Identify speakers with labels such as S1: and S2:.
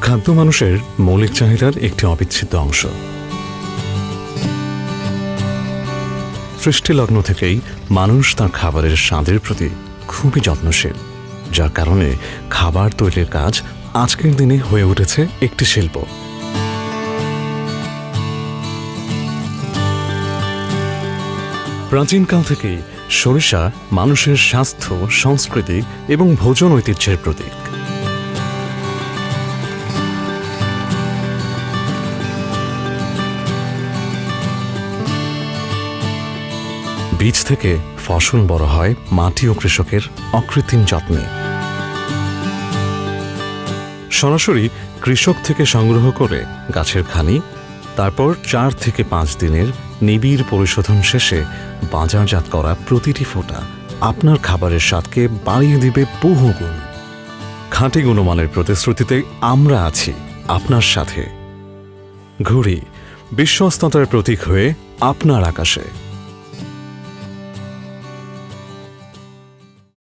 S1: খাদ্য মানুষের মৌলিক চাহিদার একটি অবিচ্ছেদ্য অংশ। সৃষ্টিলগ্ন থেকেই মানুষ তার খাবারের স্বাদের প্রতি খুবই যত্নশীল, যার কারণে খাবার তৈরির কাজ আজকের দিনে হয়ে উঠেছে একটি শিল্প। প্রাচীনকাল থেকেই সরিষা মানুষের স্বাস্থ্য, সংস্কৃতি এবং ভোজন ঐতিহ্যের প্রতীক। বীজ থেকে ফসল বড় হয় মাটি ও কৃষকের অকৃত্রিম যত্নে। সরাসরি কৃষক থেকে সংগ্রহ করে গাছের খানি, তারপর 4 থেকে 5 দিনের নিবিড় পরিশোধন শেষে বাজারজাত করা প্রতিটি ফোঁটা আপনার খাবারের স্বাদকে বাড়িয়ে দিবে বহুগুণ। খাঁটি গুণমানের প্রতিশ্রুতিতে আমরা আছি আপনার সাথে। ঘুরি বিশ্বস্ততার প্রতীক হয়ে আপনার আকাশে।